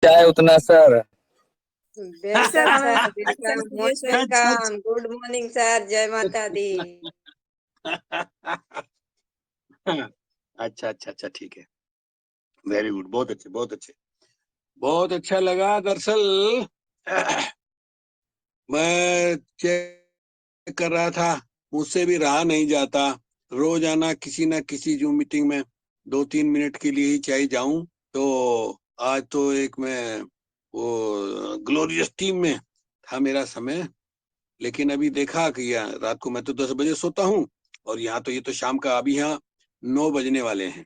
चाहे उतना sir. Sir हमें welcome most welcome, good morning sir, जय माता दी। अच्छा अच्छा अच्छा, ठीक है, वेरी गुड, बहुत अच्छे बहुत अच्छे, बहुत अच्छा लगा। दरअसल मैं चेक कर रहा था, मुझसे भी रहा नहीं जाता, रोजाना किसी ना किसी जूम मीटिंग में 2-3 मिनट के लिए ही चाहे जाऊं। तो आज तो एक मैं वो ग्लोरियस टीम में था मेरा समय, लेकिन अभी देखा कि रात को मैं तो 10 बजे सोता हूँ, और यहाँ तो ये तो शाम का अभी यहाँ 9 बजने वाले हैं।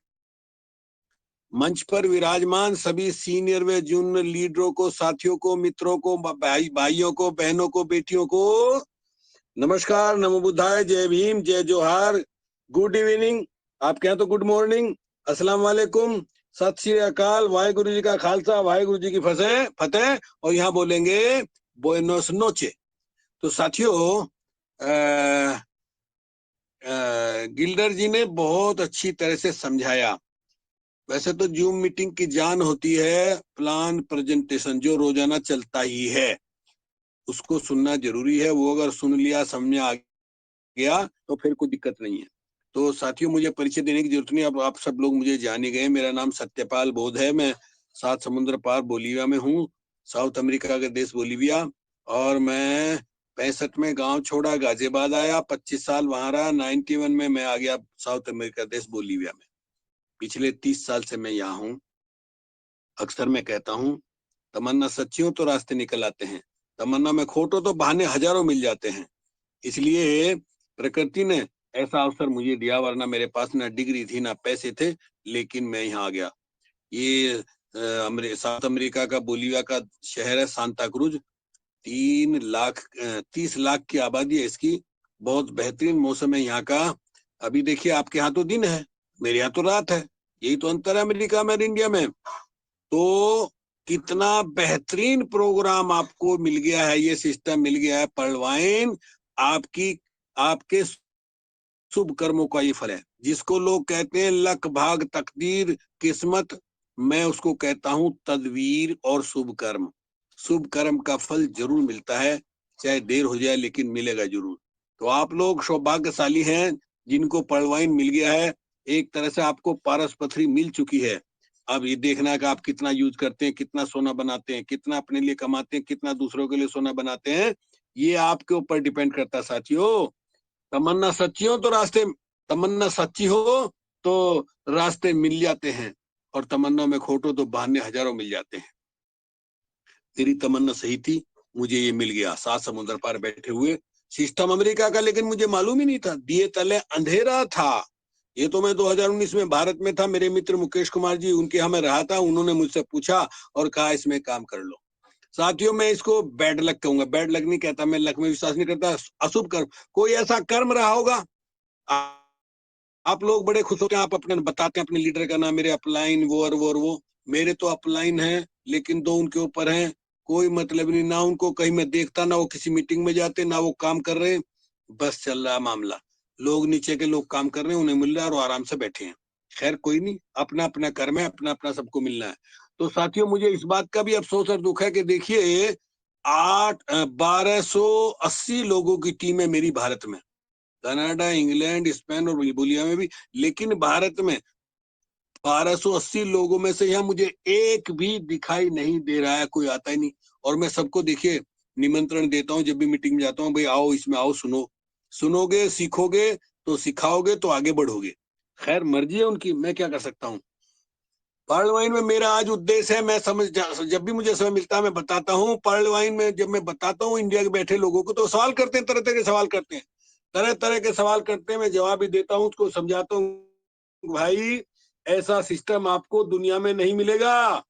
मंच पर विराजमान सभी सीनियर व जूनियर लीडरों को, साथियों को, मित्रों को, भाइयों को, बहनों को, बेटियों को नमस्कार, नमो बुद्धाय, जय भीम, जय जोहार, गुड इवनिंग, आपके यहाँ तो गुड मॉर्निंग, अस्सलाम वालेकुम, सत श्री अकाल, वाहेगुरु जी का खालसा, वाहेगुरु जी की फतेह, और यहाँ बोलेंगे बुएनोस नोचे। तो साथियों, गिल्डर जी ने बहुत अच्छी तरह से समझाया। वैसे तो जूम मीटिंग की जान होती है प्लान प्रेजेंटेशन, जो रोजाना चलता ही है, उसको सुनना जरूरी है। वो अगर सुन लिया, समझ में आ गया तो फिर कोई दिक्कत नहीं है। तो साथियों, मुझे परिचय देने की जरूरत नहीं, अब आप सब लोग मुझे जान ही गए। मेरा नाम सत्यपाल बोध है, मैं 7 समुद्र पार बोलीविया में हूँ, साउथ अमेरिका का देश बोलीविया। और मैं 65 में गांव छोड़ा, गाजियाबाद आया, 25 साल वहां रहा, 91 में मैं आ गया साउथ अमेरिका देश बोलीविया में। पिछले 30 साल से मैं यहाँ हूँ। अक्सर मैं कहता हूँ, तमन्ना सच्ची हो तो रास्ते निकल आते हैं, तमन्ना में खोट हो तो बहाने हजारों मिल जाते हैं। इसलिए प्रकृति ने ऐसा अवसर मुझे दिया, वरना मेरे पास ना डिग्री थी ना पैसे थे, लेकिन मैं यहाँ आ गया। ये साउथ अमेरिका का बोलीविया का शहर है सांता क्रूज, 30 लाख की आबादी है इसकी। बहुत बेहतरीन मौसम है यहाँ का। अभी देखिए, आपके यहाँ तो दिन है, मेरे यहाँ तो रात है, यही तो अंतर है अमेरिका में और इंडिया में। तो कितना बेहतरीन प्रोग्राम आपको मिल गया है, ये सिस्टम मिल गया है। पर्लवाइन आपकी, आपके शुभ कर्मों का ये फल है, जिसको लोग कहते हैं लक, भाग, तकदीर, किस्मत, मैं उसको कहता हूं तदवीर और शुभ कर्म। शुभ कर्म का फल जरूर मिलता है, चाहे देर हो जाए, लेकिन मिलेगा जरूर। तो आप लोग सौभाग्यशाली हैं जिनको पर्लवाइन मिल गया है। एक तरह से आपको पारस पथरी मिल चुकी है। अब ये देखना है कि आप कितना यूज करते हैं, कितना सोना बनाते हैं, कितना अपने लिए कमाते हैं, कितना दूसरों के लिए सोना बनाते हैं, ये आपके ऊपर डिपेंड करता है साथियों। तमन्ना सच्ची हो तो रास्ते, तमन्ना सच्ची हो तो रास्ते मिल जाते हैं, और तमन्ना में खोटो तो बहाने हजारों मिल जाते हैं। तेरी तमन्ना सही थी, मुझे ये मिल गया, 7 समुद्र पार बैठे हुए, सिस्टम अमेरिका का, लेकिन मुझे मालूम ही नहीं था, दिए तले अंधेरा था। ये तो मैं 2019 में भारत में था, मेरे मित्र मुकेश कुमार जी, उनके यहाँ मैं रहा था, उन्होंने मुझसे पूछा और कहा इसमें काम कर लो। साथियों, मैं इसको बैड लक कहूंगा, बैड लक नहीं कहता, मैं लक में विश्वास नहीं करता, अशुभ कर्म। कोई ऐसा कर्म रहा होगा, आप लोग बड़े खुश होते हैं, आप अपने बताते हैं अपने लीडर का नाम, मेरे अपलाइन वो और वो और वो। मेरे तो अपलाइन है, लेकिन 2 उनके ऊपर हैं, कोई मतलब नहीं, ना उनको कहीं मैं देखता, ना वो किसी मीटिंग में जाते, ना वो काम कर रहे, बस चल रहा मामला। लोग नीचे के लोग काम कर रहे हैं, उन्हें मिल रहा है और आराम से बैठे हैं। खैर कोई नहीं, अपना अपना कर्म है, अपना अपना सबको मिलना है। तो साथियों, मुझे इस बात का भी अफसोस और दुख है कि देखिए 1280 लोगों की टीम है मेरी भारत में, कनाडा, इंग्लैंड, स्पेन और बुल्गारिया में भी, लेकिन भारत में 1280 लोगों में से यहाँ मुझे एक भी दिखाई नहीं दे रहा है, कोई आता ही नहीं। और मैं सबको देखिए निमंत्रण देता हूँ, जब भी मीटिंग में जाता हूँ, भाई आओ, इसमें आओ, सुनो, सुनोगे, सीखोगे तो सिखाओगे तो आगे बढ़ोगे। खैर मर्जी है उनकी, मैं क्या कर सकता हूँ। पर्लवाइन में मेरा आज उद्देश्य है, मैं जब भी मुझे समय मिलता है मैं बताता हूँ। पर्लवाइन में जब मैं बताता हूँ इंडिया के बैठे लोगों को, तो सवाल करते हैं, तरह तरह के सवाल करते हैं, तरह तरह के सवाल करते हैं, मैं जवाब भी देता हूँ, उसको समझाता हूँ, भाई ऐसा सिस्टम आपको दुनिया में नहीं मिलेगा।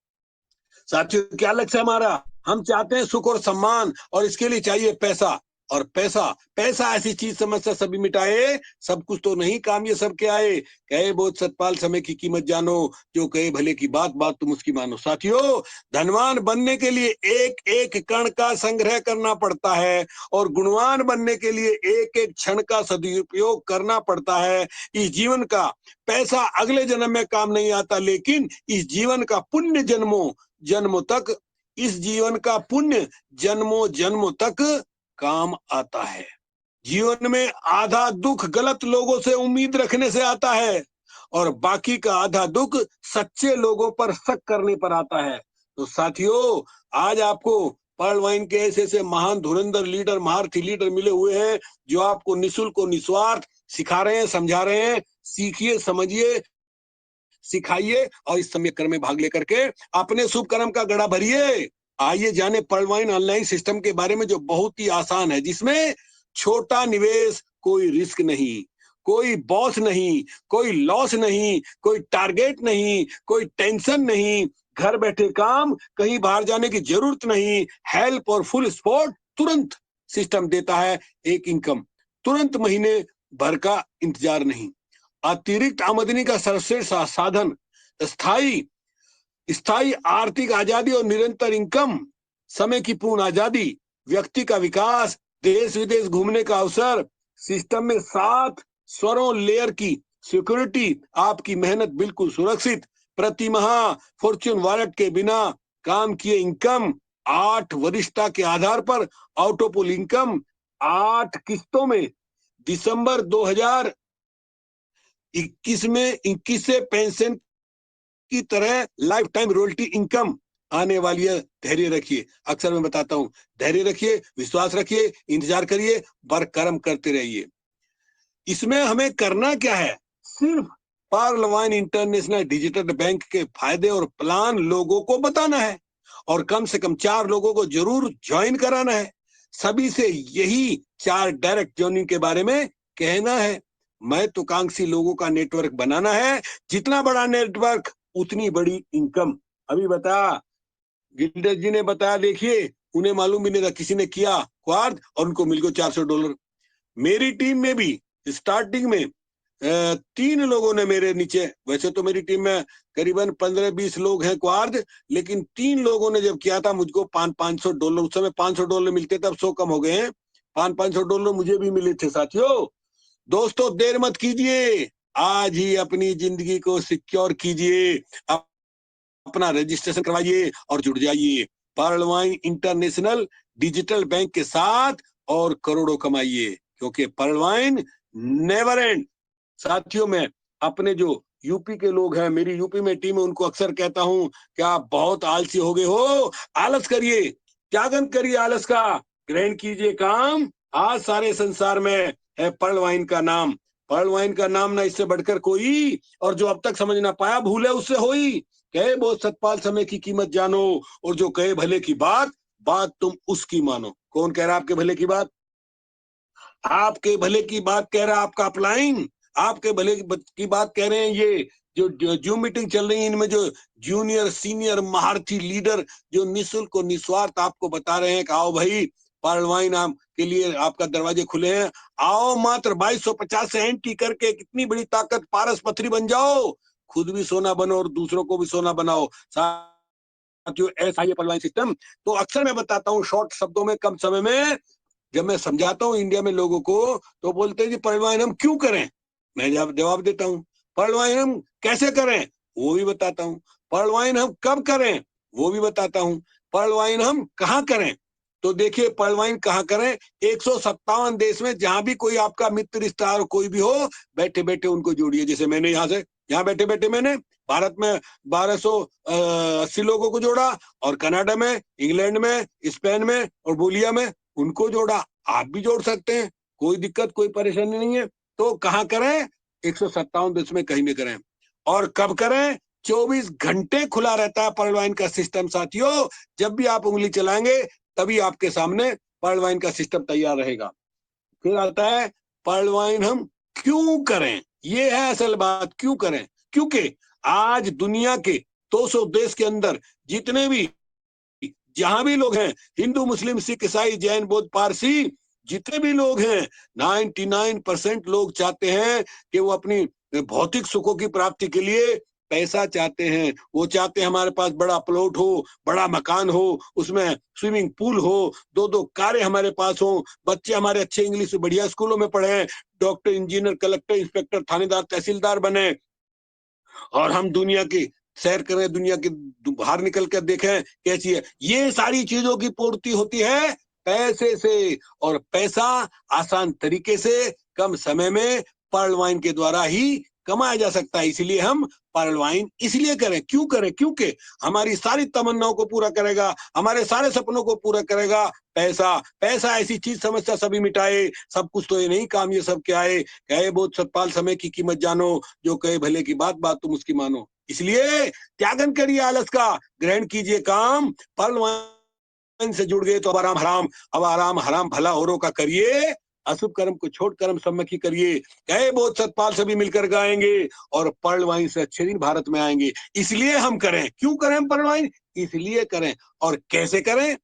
साथियों, क्या लक्ष्य है हमारा, हम चाहते हैं सुख और सम्मान, और इसके लिए चाहिए पैसा। और पैसा, पैसा ऐसी चीज समस्या सभी मिटाए, सब कुछ तो नहीं काम ये सब के आए। कहे बहुत सतपाल, समय की कीमत जानो, जो कहे भले की बात, बात तुम उसकी मानो। साथियों, धनवान बनने के लिए एक एक कण का संग्रह करना पड़ता है, और गुणवान बनने के लिए एक एक क्षण का सदुपयोग करना पड़ता है। इस जीवन का पैसा अगले जन्म में काम नहीं आता, लेकिन इस जीवन का पुण्य जन्मों, जन्मों तक, इस जीवन का पुण्य जन्मों जन्मों तक काम आता है। जीवन में आधा दुख गलत लोगों से उम्मीद रखने से आता है और बाकी का आधा दुख सच्चे लोगों पर शक करने पर आता है। तो साथियों, आज आपको पर्ल वाइन के ऐसे ऐसे महान धुरंधर लीडर, महारथी लीडर मिले हुए हैं जो आपको निःशुल्क और निस्वार्थ सिखा रहे हैं, समझा रहे हैं। सीखिए, समझिए, सिखाइए और इस समय कर्म में भाग लेकर के अपने शुभ कर्म का गड़ा भरिए। आइए जाने पर्ल वाइन ऑनलाइन सिस्टम के बारे में जो बहुत ही आसान है, जिसमें छोटा निवेश, कोई रिस्क नहीं, कोई बॉस नहीं, कोई लॉस नहीं, कोई टारगेट नहीं, कोई टेंशन नहीं, घर बैठे काम, कहीं बाहर जाने की जरूरत नहीं, हेल्प और फुल सपोर्ट तुरंत सिस्टम देता है। एक इनकम तुरंत, महीने भर का इंतजार नहीं, अतिरिक्त आमदनी का सर्वश्रेष्ठ साधन, स्थायी स्थायी आर्थिक आजादी और निरंतर इनकम, समय की पूर्ण आजादी, व्यक्ति का विकास, देश विदेश घूमने का अवसर, सिस्टम में 7 स्वरों लेयर की सिक्योरिटी, आपकी मेहनत बिल्कुल सुरक्षित, प्रति माह फॉर्च्यून वॉलेट के बिना काम किए इनकम, 8 वरिष्ठता के आधार पर ऑटोपुल इनकम, 8 किस्तों में, दिसंबर 2021 में 21 से पेंशन की तरह लाइफ टाइम रॉयल्टी इनकम आने वाली है। धैर्य रखिए, अक्सर मैं बताता हूं, धैर्य रखिए, विश्वास रखिए, इंतजार करिए, कर्म करते रहिए। इसमें हमें करना क्या है? सिर्फ Pearl Wine International Digital Bank के फायदे और प्लान लोगों को बताना है और कम से कम 4 लोगों को जरूर ज्वाइन कराना है। सभी से यही 4 डायरेक्ट ज्वाइनिंग के बारे में कहना है। महत्वाकांक्षी लोगों का नेटवर्क बनाना है। जितना बड़ा नेटवर्क उतनी बड़ी इनकम। अभी बता, गिल्डर जी ने बताया, देखिए उन्हें मालूम भी नहीं था, किसी ने किया क्वार्ड और उनको मिल गया $400। मेरी टीम में भी स्टार्टिंग में 3 लोगों ने मेरे नीचे, वैसे तो मेरी टीम में करीबन 15-20 लोग हैं क्वार्ड, लेकिन 3 लोगों ने जब किया था मुझको $500, उस समय $500 मिलते थे, अब 100 कम हो गए हैं। $500 मुझे भी मिले थे। साथियों, दोस्तों, देर मत कीजिए, आज ही अपनी जिंदगी को सिक्योर कीजिए, अपना रजिस्ट्रेशन करवाइए और जुड़ जाइए Pearl Wine International Digital Bank के साथ और करोड़ों कमाइए, क्योंकि पर्ल वाइन नेवर एंड। साथियों, मैं अपने जो यूपी के लोग हैं, मेरी यूपी में टीम है, उनको अक्सर कहता हूं कि आप बहुत आलसी हो गए हो, आलस करिए, त्यागन करिए आलस का, ग्रहण कीजिए काम। आज सारे संसार में है पर्ल वाइन का नाम। पर्ल वाइन का नाम ना इससे बढ़कर कोई, और जो अब तक समझ ना पाया भूले उससे होई। कहे बहुत सतपाल, समय की कीमत जानो, और जो कहे भले की बात, बात तुम उसकी मानो। कौन कह रहा है आपके भले की बात? आपके भले की बात कह रहा है आपका अपलाइन, आपके भले की बात कह रहे हैं ये जो जूम मीटिंग चल रही है, इनमें जो जूनियर सीनियर महारथी लीडर जो निःशुल्क और निस्वार्थ आपको बता रहे हैं कि आओ भाई, पर्ल वाइन के लिए आपका दरवाजे खुले हैं, आओ, मात्र 2250 से एंट्री करके कितनी बड़ी ताकत, पारस पथरी बन जाओ, खुद भी सोना बनो और दूसरों को भी सोना बनाओ। साथियों, ऐसा ही पर्ल वाइन सिस्टम। तो अक्सर मैं बताता हूँ शॉर्ट शब्दों में, कम समय में, जब मैं समझाता हूँ इंडिया में लोगों को, तो बोलते हैं जी पर्ल वाइन हम क्यों करें? मैं जवाब देता हूँ। पर्ल वाइन हम कैसे करें? वो भी बताता हूँ। पर्ल वाइन हम कब करें? वो भी बताता हूँ। पर्ल वाइन हम कहाँ करें? तो देखिए, पर्ल वाइन कहाँ करें? 157 देश में, जहां भी कोई आपका मित्र, रिश्तेदार कोई भी हो, बैठे बैठे उनको जोड़िए। जैसे मैंने यहाँ बैठे बैठे मैंने भारत में 1280 लोगों को जोड़ा, और कनाडा में, इंग्लैंड में, स्पेन में और बोलिया में उनको जोड़ा। आप भी जोड़ सकते हैं, कोई दिक्कत, कोई परेशानी नहीं है। तो कहाँ करें? 157 देश में कहीं भी करें। और कब करें? 24 घंटे खुला रहता है पर्ल वाइन का सिस्टम। साथियों, जब भी आप उंगली चलाएंगे तभी आपके सामने पर्ल वाइन का सिस्टम तैयार रहेगा। फिर आता है पर्ल वाइन हम क्यों करें? ये है असल बात, क्यों करें? क्योंकि आज दुनिया के 200 देश के अंदर जितने भी, जहां भी लोग हैं, हिंदू, मुस्लिम, सिख, ईसाई, जैन, बौद्ध, पारसी, जितने भी लोग हैं, 99% लोग चाहते हैं कि वो अपनी भौतिक सुखों की प्राप्ति के लिए पैसा चाहते हैं। वो चाहते हैं हमारे पास बड़ा प्लॉट हो, बड़ा मकान हो, उसमें स्विमिंग पूल हो, 2-2 कारें हमारे पास हो, बच्चे हमारे अच्छे इंग्लिश से बढ़िया स्कूलों में पढ़े, डॉक्टर, इंजीनियर, कलेक्टर, इंस्पेक्टर, थानेदार, तहसीलदार बने, और हम दुनिया की सैर करें, दुनिया की बाहर निकल कर देखें कैसी है। ये सारी चीजों की पूर्ति होती है पैसे से, और पैसा आसान तरीके से कम समय में पर्ल वाइन के द्वारा ही कमाया जा सकता है। इसलिए हम पर्ल वाइन इसलिए करें, क्यों करें? क्योंकि हमारी सारी तमन्नाओं को पूरा करेगा, हमारे सारे सपनों को पूरा करेगा पैसा। पैसा ऐसी चीज, समस्या सभी मिटाए, सब कुछ तो ये नहीं काम ये सब क्या है। कहे बहुत सतपाल, समय की कीमत जानो, जो कहे भले की बात, बात तुम उसकी मानो। इसलिए त्यागन करिए आलस का, ग्रहण कीजिए काम, पर्ल वाइन से जुड़ गए तो अब आराम हराम, अब आराम हराम भला औरों का करिए, अशुभ कर्म को छोड़ कर्म सम्मुखी करिए। कहे बहुत सतपाल, सभी मिलकर गाएंगे और पर्ल वाइन से अच्छे दिन भारत में आएंगे। इसलिए हम करें, क्यों करें हम पर्ल वाइन? इसलिए करें। और कैसे करें?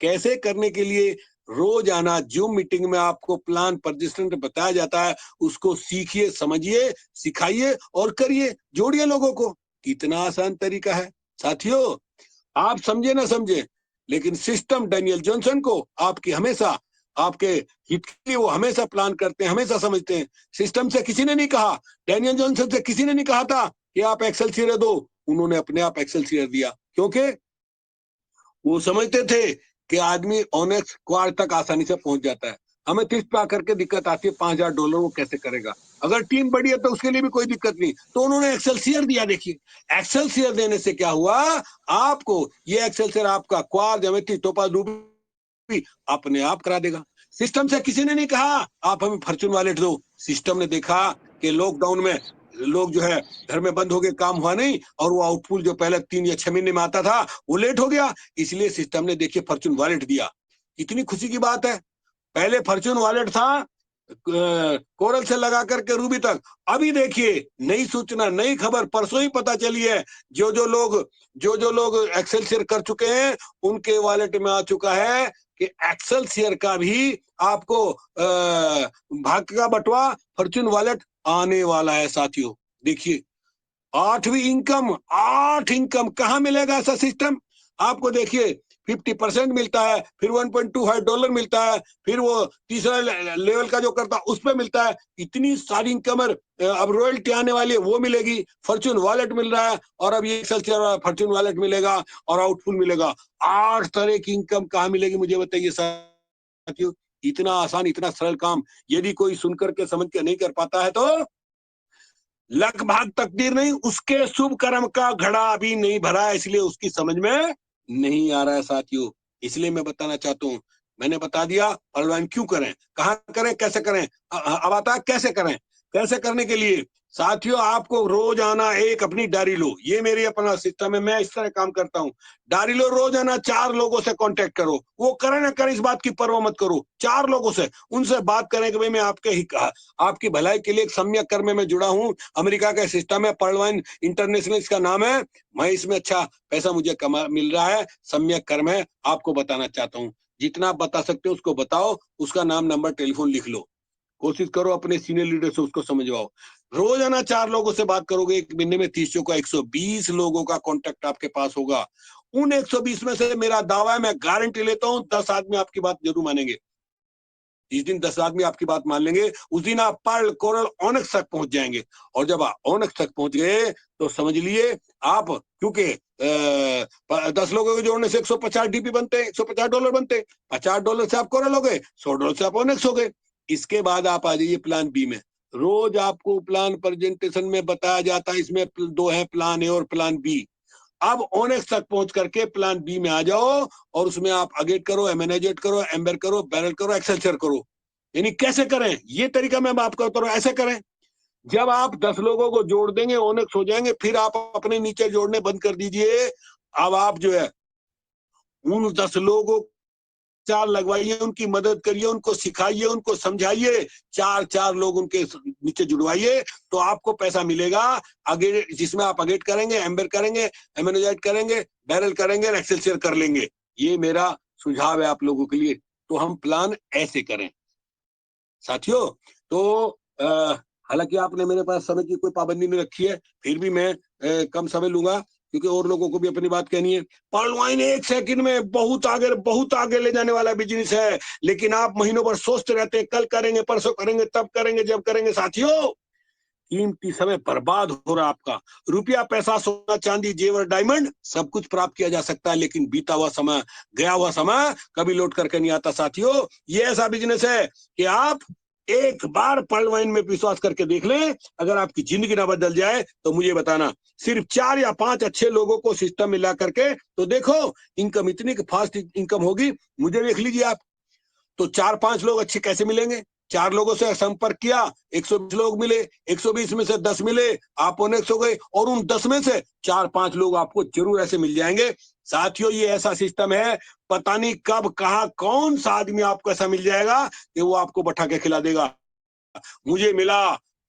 कैसे करने के लिए रोज आना जूम मीटिंग में, आपको प्लान परजिस्टेंट बताया जाता है, उसको सीखिए, समझिए, सिखाइए और करिए, जोड़िए लोगों को। कितना आसान तरीका है साथियों। आप समझे ना समझे, लेकिन सिस्टम डैनियल जॉनसन को आपकी हमेशा, आपके हित के लिए वो हमेशा प्लान करते हैं, हमेशा समझते हैं। सिस्टम से किसी ने नहीं कहा, डैनियल जॉनसन से किसी ने नहीं कहा था कि आप एक्सेलसियर दो, उन्होंने अपने आप एक्सेलसियर दिया, क्योंकि वो समझते थे कि आदमी ऑनेक्स क्वार तक आसानी से पहुंच जाता है। हमें 30 पे आकर के दिक्कत आती है, $5,000 वो कैसे करेगा? अगर टीम बड़ी है तो उसके लिए भी कोई दिक्कत नहीं, तो उन्होंने एक्सेलसियर दिया। देखिए एक्सेलसियर देने से क्या हुआ, आपको ये एक्सेलसियर आपका क्वार, ज्योमेट्री, टोपा, रूबी अपने आप करा देगा। सिस्टम से किसी ने नहीं कहा आप हमें फॉर्च्यून वॉलेट दो। सिस्टम ने देखा कि लॉकडाउन में लोग जो है घर में बंद हो गए, काम हुआ नहीं, और वो आउटपुट जो पहले 3 या 6 महीने में आता था वो लेट हो गया, इसलिए सिस्टम ने देखिए फॉर्च्यून वॉलेट दिया। इतनी खुशी की बात है। पहले फॉर्च्यून वॉलेट था कोरल से लगा करके रूबी तक। अभी देखिए नई सूचना, नई खबर परसों ही पता चली है, जो जो लोग एक्सेलसियर कर चुके हैं उनके वॉलेट में आ चुका है कि एक्सेलसियर का भी आपको भाग्य का बटवा फॉर्च्यून वॉलेट आने वाला है साथियों। देखिए 8वीं इनकम, 8 इनकम कहां मिलेगा ऐसा सिस्टम आपको? देखिए 50% मिलता है, फिर $1.25 मिलता है, फिर वो तीसरा लेवल का जो करता उस पर मिलता है। इतनी सारी इनकम, अब रॉयल्टी आने वाली है वो मिलेगी, फॉर्च्यून वॉलेट मिल रहा है, और अब ये एक्सेलसियर फॉर्च्यून वॉलेट मिलेगा और आउटफुल मिलेगा। 8 तरह की इनकम कहां मिलेगी मुझे बताइए साथियों। इतना आसान, इतना सरल काम यदि कोई सुनकर के समझ के नहीं कर पाता है तो लक भाग तकदीर नहीं, उसके शुभ कर्म का घड़ा अभी नहीं भरा है, इसलिए उसकी समझ में नहीं आ रहा है साथियों। इसलिए मैं बताना चाहता हूं, मैंने बता दिया पलवान क्यों करें, कहां करें, कैसे करें। अब आता है कैसे करें। कैसे करने के लिए साथियों, आपको रोज आना एक अपनी डायरी लो, ये मेरी अपना सिस्टम है, मैं इस तरह काम करता हूं। डायरी लो, रोज आना 4 लोगों से कांटेक्ट करो, वो करे ना करे इस बात की परवाह मत करो, 4 लोगों से उनसे बात करें कि भाई मैं आपकी भलाई के लिए एक सम्यक कर्म में जुड़ा हूं। अमेरिका का सिस्टम है, पर्ल वाइन इंटरनेशनल इसका नाम है, मैं इसमें अच्छा पैसा मुझे कमा मिल रहा है, सम्यक कर्म है, आपको बताना चाहता हूं। जितना आप बता सकते हो उसको बताओ, उसका नाम, नंबर, टेलीफोन लिख लो, कोशिश करो अपने सीनियर लीडर से उसको समझवाओ। रोजाना 4 लोगों से बात करोगे, एक महीने में 30 का 120 लोगों का कांटेक्ट आपके पास होगा। उन 120 में से मेरा दावा है, मैं गारंटी लेता हूं 10 आदमी आपकी बात जरूर मानेंगे। जिस दिन 10 आदमी आपकी बात मान लेंगे उस दिन आप पर्ल, कोरल, ऑनक्स तक पहुंच जाएंगे। और जब आप ऑनक्स तक पहुंच गए तो समझ लिए आप, क्योंकि 10 लोगों को जोड़ने से 150 डीपी बनते हैं, $150 बनते हैं। $50 से आप कोरल हो गए, $100 से आप ऑनक्स हो गए। इसके बाद आप आ जाइए प्लान बी में। रोज आपको प्लान प्रेजेंटेशन में बताया जाता है, इसमें 2 है, प्लान ए और प्लान बी। अब ओनेक्स तक पहुंच करके प्लान बी में आ जाओ, और उसमें आप अगेट करो, एमेनेजेट करो, एम्बर करो, बैरल करो, एक्सेलसियर करो। यानी कैसे करें, ये तरीका मैं आपको बता रहा हूं, ऐसे करें। जब आप 10 लोगों को जोड़ देंगे, ओनेक्स हो जाएंगे, फिर आप अपने नीचे जोड़ने बंद कर दीजिए। अब आप जो है उन 10 लोगों चार लगवाइए, उनकी मदद करिए, उनको सिखाइए, उनको समझाइए, 4 लोग उनके नीचे जुड़वाइए, तो आपको पैसा मिलेगा। आगे जिसमें आप अगेट करेंगे, एम्बर करेंगे, एमेनोजाइट करेंगे, बैरल करेंगे, एक्सेलसियर कर लेंगे। ये मेरा सुझाव है आप लोगों के लिए। तो हम प्लान ऐसे करें साथियों। तो हालांकि आपने मेरे पास समय की कोई पाबंदी नहीं रखी है, फिर भी मैं कम समय लूंगा, क्योंकि और लोगों को भी अपनी बात कहनी है। पर्ल वाइन 1 सेकंड में बहुत आगे ले जाने वाला बिजनेस है, लेकिन आप महीनों भर सोचते रहते हैं, कल करेंगे, परसों करेंगे, तब करेंगे, जब करेंगे साथियों। कीमती समय बर्बाद हो रहा आपका। रुपया, पैसा, सोना, चांदी, जेवर, डायमंड सब कुछ प्राप्त किया जा सकता है, लेकिन बीता हुआ समय, गया हुआ समय कभी लौट करके नहीं आता साथियों। ये ऐसा बिजनेस है कि आप एक बार पर्ल वाइन में विश्वास करके देख लें, अगर आपकी जिंदगी ना बदल जाए तो मुझे बताना। सिर्फ 4 या 5 अच्छे लोगों को सिस्टम में ला करके तो देखो, इनकम इतनी फास्ट इनकम होगी। मुझे देख लीजिए आप, तो 4-5 लोग अच्छे कैसे मिलेंगे? 4 लोगों से संपर्क किया, 120 लोग मिले, 120 में से 10 मिले, आप ओनेक्स हो गए, और उन 10 में से 4-5 लोग आपको जरूर ऐसे मिल जाएंगे। साथियों, ये ऐसा सिस्टम है, पता नहीं कब कहां कौन सा आदमी आपको ऐसा मिल जाएगा कि वो आपको बैठा के खिला देगा। मुझे मिला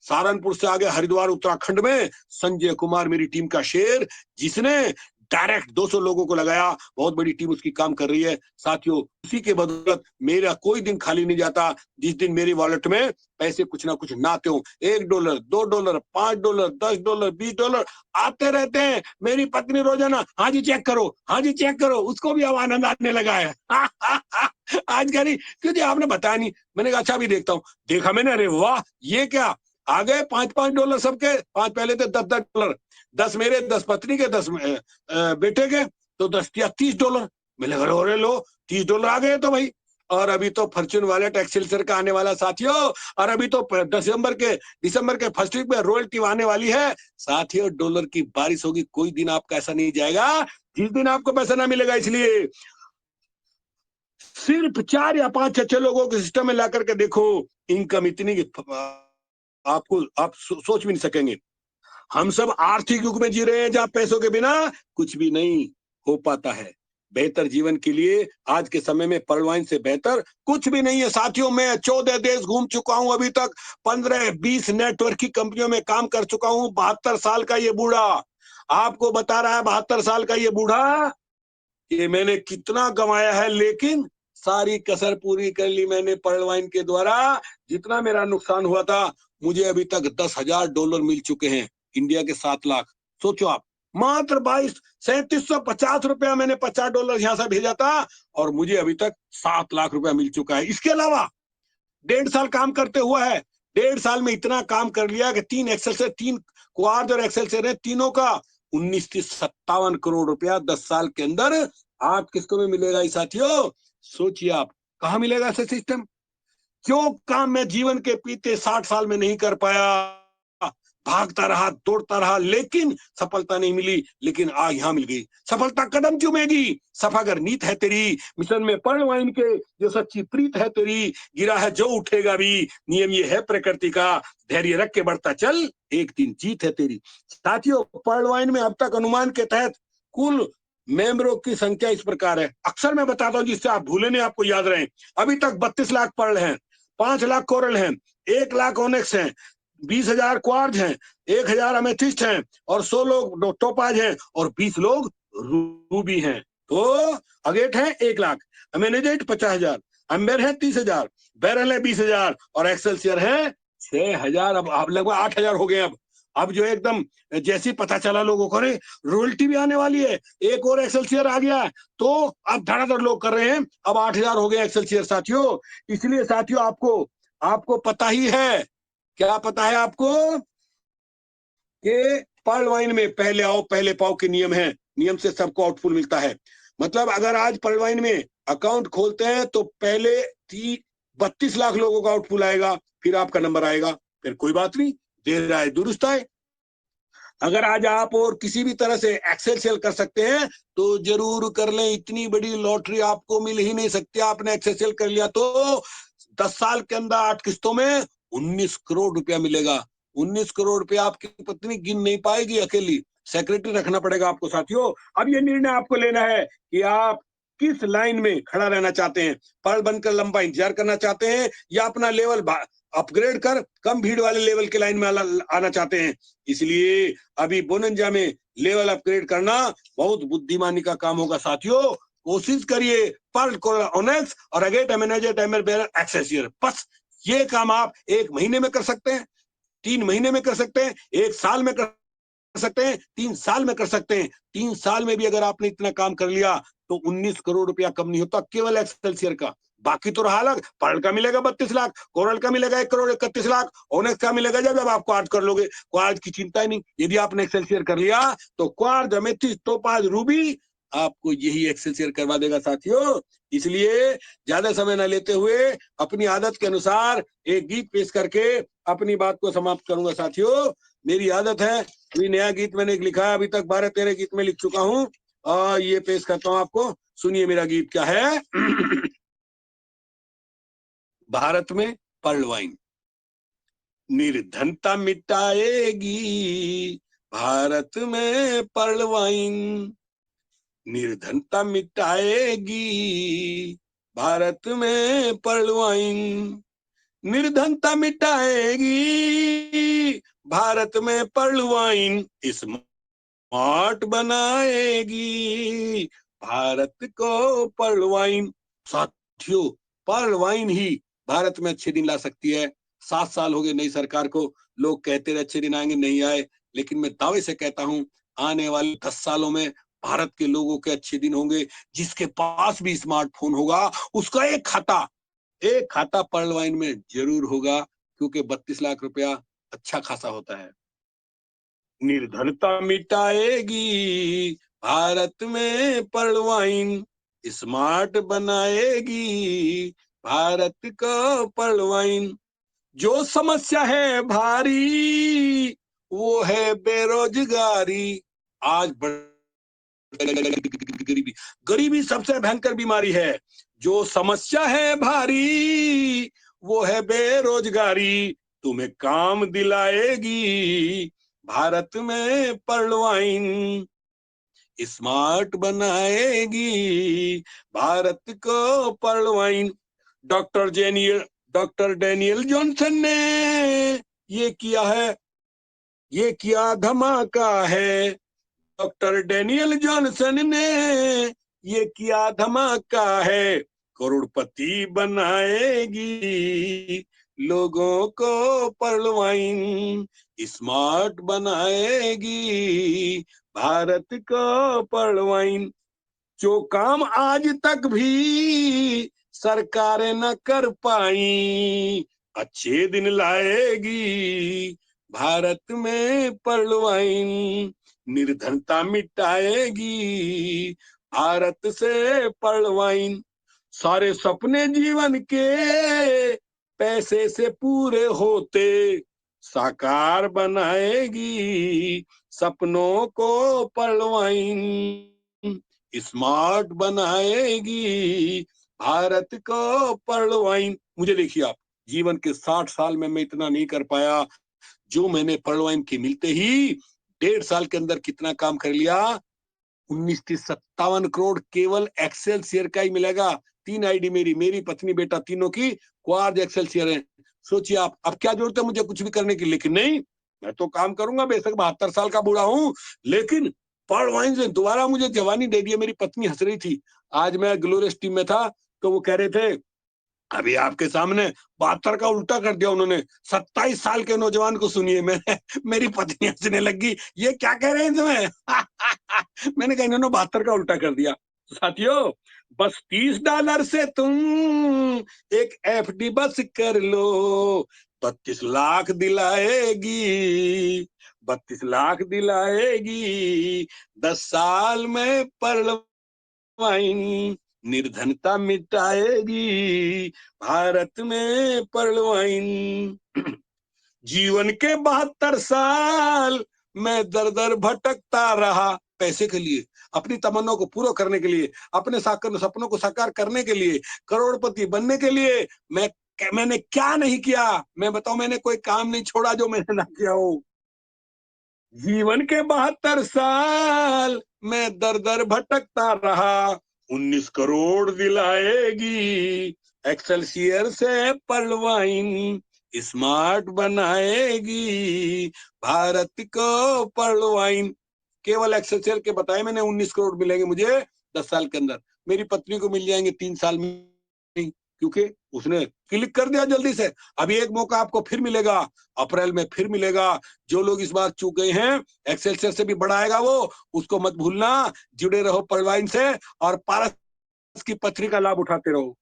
सहारनपुर से आगे हरिद्वार उत्तराखंड में संजय कुमार, मेरी टीम का शेर, जिसने डायरेक्ट 200 लोगों को लगाया। बहुत बड़ी टीम उसकी काम कर रही है साथियों। उसी के बदौलत मेरा कोई दिन खाली नहीं जाता, जिस दिन मेरी वॉलेट में पैसे कुछ ना कुछ ना आते हो। $1, $2, $5, $10, $20 आते रहते हैं। मेरी पत्नी रोजाना, हाँ जी चेक करो, हाँ जी चेक करो, उसको भी अब आनंद आने लगा है। आज कह रही, क्योंकि आपने बताया नहीं। मैंने कहा अच्छा अभी देखता हूँ। देखा मैंने, अरे वाह, ये क्या, आ गए $5-5 सबके। 5 पहले थे, $10, 10 मेरे, 10 पत्नी के, 10 बेटे के, तो 10 या $30। मैंने कहा अरे लो, $30 आ गए तो भाई। और अभी तो फॉर्च्यून वॉलेट एक्सेलसियर का आने वाला साथियों। और अभी तो दिसंबर के फर्स्ट वीक में रॉयल्टी आने वाली है साथियों। डॉलर की बारिश होगी, कोई दिन आपका ऐसा नहीं जाएगा जिस दिन आपको पैसा ना मिलेगा। इसलिए सिर्फ 4 या 5 अच्छे लोगों के सिस्टम में ला करके देखो, इनकम इतनी आपको आप सोच भी नहीं सकेंगे। हम सब आर्थिक युग में जी रहे हैं जहां पैसों के बिना कुछ भी नहीं हो पाता है। बेहतर जीवन के लिए आज के समय में पर्ल वाइन से बेहतर कुछ भी नहीं है साथियों। मैं 14 देश घूम चुका हूं अभी तक, 15-20 नेटवर्क की कंपनियों में काम कर चुका हूं। 72 साल का ये बूढ़ा आपको बता रहा है, 72 साल का ये बूढ़ा, ये मैंने कितना कमाया है, लेकिन सारी कसर पूरी कर ली मैंने पर्ल वाइन के द्वारा। जितना मेरा नुकसान हुआ था, मुझे अभी तक $10,000 मिल चुके हैं, इंडिया के 7 लाख। सोचो आप, मात्र 3750 रुपया मैंने $50 यहां से भेजा था, और मुझे अभी तक 7 लाख रुपया मिल चुका है। इसके अलावा 1.5 साल काम करते हुआ है, 1.5 साल में इतना काम कर लिया कि 3 क्वार्ज और एक्सेल से तीनों का 1957 करोड़ रुपया 10 साल के अंदर। आप किसको में मिलेगा ये साथियों? सोचिए आप, कहां मिलेगा ऐसा सिस्टम? क्यों काम मैं जीवन के बीते 60 साल में नहीं कर पाया? भागता रहा, दौड़ता रहा, लेकिन सफलता नहीं मिली। लेकिन आज यहां मिल गई सफलता। कदम चूमेगी सफागर नीत है तेरी, मिशन में पर्ल वाइन के जो सच्ची प्रीत है तेरी, गिरा है जो उठेगा भी, नियम ये है प्रकृति का, धैर्य रख के बढ़ता चल, एक दिन जीत है तेरी। साथियों, पर्ल वाइन में अब तक अनुमान के तहत कुल मेंबरों की संख्या इस प्रकार है, अक्सर मैं बताता हूं जिससे आप भूले नहीं, आपको याद रहे। अभी तक 32 लाख पर्ल हैं, 5 लाख कोरल हैं, 1 लाख ओनेक्स हैं, 20,000 क्वार्ज हैं, 1,000 अमेथिस्ट हैं, और 100 लोग टोपाज हैं, और 20 लोग रूबी हैं। तो अगेट है 1 लाख, अमेनेजेट 50,000, अंबर है 30,000, बैरल है 20,000, और एक्सेलसियर है 6,000। अब लगभग 8,000 हो गए। अब जो एकदम जैसे पता चला लोगों को, रॉयल्टी भी आने वाली है, एक और एक्सेलसियर आ गया, तो अब धड़ाधड़ लोग कर रहे हैं। अब 8,000 हो गए एक्सेलसियर साथियों। इसलिए साथियों, आपको आपको पता ही है, क्या पता है आपको, कि पर्ल वाइन में पहले आओ पहले पाओ के नियम है। नियम से सबको आउटपुट मिलता है। मतलब अगर आज पर्ल वाइन में अकाउंट खोलते हैं तो पहले 32 लाख लोगों का आउटपुट आएगा, फिर आपका नंबर आएगा। फिर कोई बात नहीं, देर आए दुरुस्त आए। अगर आज आप और किसी भी तरह से एक्सेल सेल कर सकते हैं तो जरूर कर लें, इतनी बड़ी लॉटरी आपको मिल ही नहीं सकती। आपने एक्सेल सेल कर लिया तो 10 साल के अंदर 8 किस्तों में 19 करोड़ रुपया मिलेगा। 19 करोड़ रुपया आपकी पत्नी गिन नहीं पाएगी अकेली, सेक्रेटरी रखना पड़ेगा आपको साथियों। अब ये निर्णय आपको लेना है कि आप किस लाइन में खड़ा रहना चाहते हैं। पर्ल बनकर लंबा इंतजार करना चाहते हैं, या अपना लेवल अपग्रेड कर कम भीड़ वाले लेवल के लाइन में आना चाहते हैं। इसलिए अभी बोनंजा में लेवल अपग्रेड करना बहुत बुद्धिमानी का काम होगा साथियों। कोशिश करिए पर्ल ओनेक्स और अगेट अमेनेजेट एमर बेरर एक्सेसियर, बस ये काम आप 1 महीने में कर सकते हैं, 3 महीने में कर सकते हैं, 1 साल में कर सकते हैं, 3 साल में कर सकते हैं। 3 साल में भी अगर आपने इतना काम कर लिया तो 19 करोड़ रुपया कम नहीं होता केवल एक्सेलसियर का। बाकी तो रहा अलग, पर्ल का मिलेगा 32 लाख, कोरल का मिलेगा 1 करोड़ 31 लाख, ओनेक्स का मिलेगा जब जब आप क्वार्ट्ज कर लोगे। क्वार्ट्ज की चिंता ही नहीं, यदि आपने एक्सेलसियर कर लिया तो क्वार्ट्ज, अमेथिस्ट, टोपाज, रूबी आपको यही एक्सेलसियर करवा देगा साथियों। इसलिए ज्यादा समय न लेते हुए अपनी आदत के अनुसार एक गीत पेश करके अपनी बात को समाप्त करूंगा साथियों। मेरी आदत है, कोई नया गीत मैंने लिखा है, अभी तक 12-13 गीत में लिख चुका हूं, और ये पेश करता हूं आपको। सुनिए मेरा गीत क्या है। भारत में पर्ल वाइन निर्धनता मिटाएगी, भारत में पर्ल वाइन निर्धनता मिटाएगी, भारत में पर्ल वाइन निर्धनता मिटाएगी, भारत में पर्ल वाइन स्मार्ट बनाएगी, भारत को पर्ल वाइन। साथियों, पर्ल वाइन ही भारत में अच्छे दिन ला सकती है। 7 साल हो गए नई सरकार को, लोग कहते रहे अच्छे दिन आएंगे, नहीं आए, लेकिन मैं दावे से कहता हूं आने वाले 10 सालों में भारत के लोगों के अच्छे दिन होंगे। जिसके पास भी स्मार्टफोन होगा उसका एक खाता पर्ल वाइन में जरूर होगा, क्योंकि 32 लाख रुपया अच्छा खासा होता है। निर्धनता मिटाएगी, भारत में पर्ल वाइन स्मार्ट बनाएगी, भारत का पर्ल वाइन। जो समस्या है भारी वो है बेरोजगारी। आज गरीबी, गरीबी सबसे भयंकर बीमारी है। जो समस्या है भारी वो है बेरोजगारी, तुम्हें काम दिलाएगी, भारत में पर्ल वाइन स्मार्ट बनाएगी, भारत को Pearl Wine. Doctor Daniel Johnson ने ये किया है, ये किया धमाका है। डॉक्टर डेनियल जॉनसन ने ये किया धमाका है। करोड़पति बनाएगी लोगों को पर्ल वाइन स्मार्ट बनाएगी, भारत को पर्ल वाइन। जो काम आज तक भी सरकारें न कर पाई अच्छे दिन लाएगी, भारत में पर्ल वाइन निर्धनता मिटाएगी, भारत से पर्ल वाइन। सारे सपने जीवन के पैसे से पूरे होते साकार बनाएगी, सपनों को पर्ल वाइन स्मार्ट बनाएगी, भारत को पर्ल वाइन। मुझे देखिए आप, जीवन के 60 साल में मैं इतना नहीं कर पाया जो मैंने पर्ल वाइन के मिलते ही 1.5 साल के अंदर कितना काम कर लिया। 19-57 करोड़ केवल एक्सेल शेयर का ही मिलेगा। 3 आईडी मेरी, मेरी पत्नी बेटा तीनों की क्वार्ज एक्सेल शेयर है। सोचिए आप, अब क्या जरूरत है मुझे कुछ भी करने की, लेकिन नहीं, मैं तो काम करूंगा, बेशक 72 साल का बूढ़ा हूं, लेकिन पर्ल वाइन से दोबारा मुझे जवानी दे दी है। मेरी पत्नी हंस रही थी, आज मैं ग्लोरियस टीम में था तो वो कह रहे थे अभी आपके सामने 72 का उल्टा कर दिया उन्होंने, 27 साल के नौजवान को सुनिए। मैंने, मेरी पत्नी हंसने लगी, ये क्या कह रहे हैं तुम्हें। मैंने कहा इन्होंने 72 का उल्टा कर दिया। साथियों, बस $30 से तुम एक एफडी बस कर लो, 32 लाख दिलाएगी, 32 लाख दिलाएगी, 10 साल में पर्ल वाइन निर्धनता मिटाएगी, भारत में पर्ल वाइन। जीवन के 72 साल मैं दर दर भटकता रहा, पैसे के लिए, अपनी तमन्नाओं को पूरा करने के लिए, अपने सपनों को साकार करने के लिए, करोड़पति बनने के लिए। मैंने क्या नहीं किया, मैं बताऊं, मैंने कोई काम नहीं छोड़ा जो मैंने ना किया हो। जीवन के 72 साल मैं दर दर भटकता रहा, 19 करोड़ दिलाएगी, एक्सेलसियर से पर्ल वाइन स्मार्ट बनाएगी, भारत को पर्ल वाइन। केवल एक्सेलसियर के बताए मैंने 19 करोड़ मिलेंगे मुझे 10 साल के अंदर, मेरी पत्नी को मिल जाएंगे 3 साल में, क्योंकि उसने क्लिक कर दिया जल्दी से। अभी एक मौका आपको फिर मिलेगा, अप्रैल में फिर मिलेगा। जो लोग इस बार चूक गए हैं, एक्सेलसियर से भी बड़ा आएगा वो, उसको मत भूलना। जुड़े रहो पर्ल वाइन से और पारस की पथरी का लाभ उठाते रहो।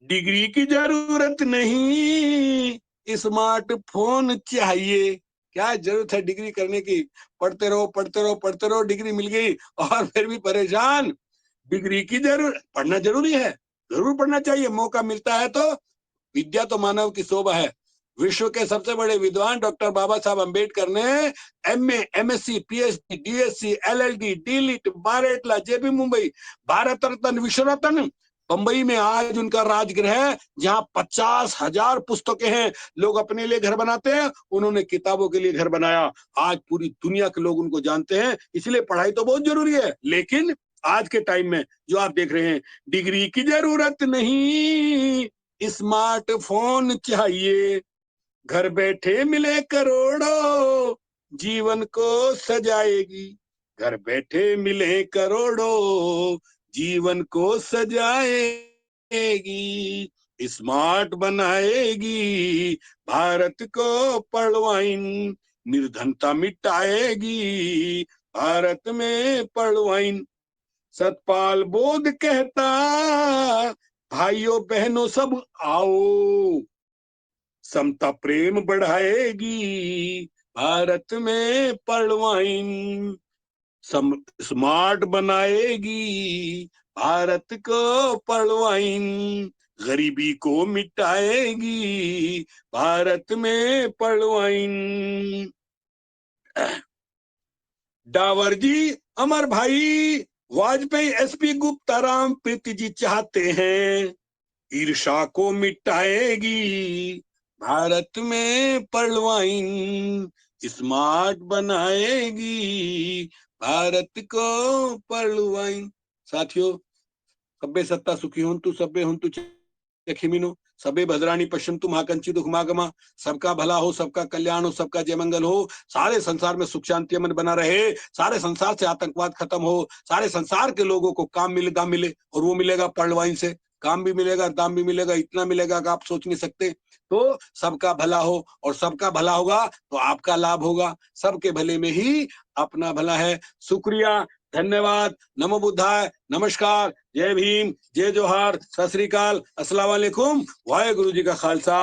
डिग्री की जरूरत नहीं, स्मार्टफोन चाहिए। क्या जरूरत है डिग्री करने की? पढ़ते रहो पढ़ते रहो पढ़ते रहो, डिग्री मिल गई और फिर भी परेशान। डिग्री की जरूरत, पढ़ना जरूरी है, जरूर पढ़ना चाहिए, मौका मिलता है तो। विद्या तो मानव की शोभा है। विश्व के सबसे बड़े विद्वान डॉक्टर बाबा साहब अम्बेडकर ने MA, MSc, PhD, DSc, LLD, DLitt, bar at law, JB Mumbai, Bharat Ratna, Vishwa Ratna. Bombay में आज उनका राजगृह है, जहां 50,000 पुस्तकें हैं। लोग अपने लिए घर बनाते हैं, उन्होंने किताबों के लिए घर बनाया। आज पूरी दुनिया के लोग उनको जानते हैं, इसलिए पढ़ाई तो बहुत जरूरी है। लेकिन आज के टाइम में जो आप देख रहे हैं, डिग्री की जरूरत नहीं, स्मार्टफोन चाहिए। घर बैठे मिले करोड़ों, जीवन को सजाएगी। घर बैठे मिले करोड़ों, जीवन को सजाएगी। स्मार्ट बनाएगी भारत को पढ़वाइन, निर्धनता मिटाएगी भारत में पढ़वाइन। सतपाल बोध कहता, भाइयों बहनों सब आओ, समता प्रेम बढ़ाएगी भारत में पढ़वाइन। स्मार्ट बनाएगी भारत को पढ़वाइन, गरीबी को मिटाएगी भारत में पढ़वाइन। डावर जी, अमर भाई, वाजपेयी, एसपी गुप्ताराम, प्रीति जी चाहते हैं ईर्षा को मिटाएगी भारत में पढ़वाइन। स्मार्ट बनाएगी भारत को पढ़वाइन। साथियों, सब्बे सत्ता सुखी होन्तु, सब्बे होन्तु यखिमिनो, सबे भद्राणी पश्यन्तु महाकंची दुखमागमा। सबका भला हो, सबका कल्याण हो, सबका जय मंगल हो। सारे संसार में सुख शांति अमन बना रहे, सारे संसार से आतंकवाद खत्म हो, सारे संसार के लोगों को काम मिले, दाम मिले, और वो मिलेगा पढ़वाइन से। काम भी मिलेगा, दाम भी मिलेगा, इतना मिलेगा कि आप सोच नहीं सकते। तो सबका भला हो, और सबका भला होगा तो आपका लाभ होगा। सबके भले में ही अपना भला है। शुक्रिया, धन्यवाद, नमो बुद्धाय, नमस्कार, जय भीम, जय जोहार, सत श्री अकाल, अस्सलाम वालेकुम, वाहे गुरु जी का खालसा,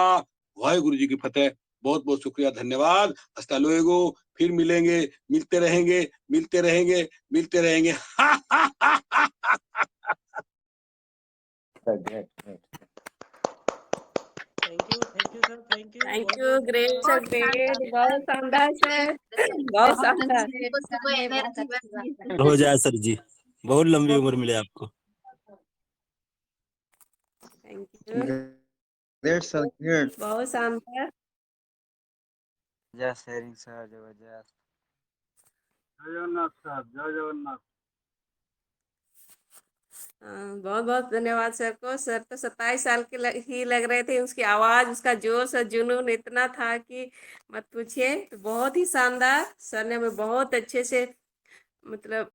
वाहे गुरु जी की फतेह। बहुत बहुत शुक्रिया, धन्यवाद। हस्ता लोएगो, फिर मिलेंगे, मिलते रहेंगे, मिलते रहेंगे, मिलते रहेंगे। Great, great. Thank you sir, thank you. Thank you, great sir, great, बहुत शानदार सर, बहुत शानदार। हो जाए सर जी, बहुत लंबी उम्र मिले आपको। Thank you, Great, sir. Great. बहुत शानदार। Just sharing, sir. Just. जय जगन्नाथ साहब, जय जगन्नाथ। बहुत बहुत धन्यवाद सर को। सर तो 27 साल के ही लग रहे थे। उसकी आवाज, उसका जोश और जुनून इतना था कि मत पूछिए। तो बहुत ही शानदार, सर ने हमें बहुत अच्छे से मतलब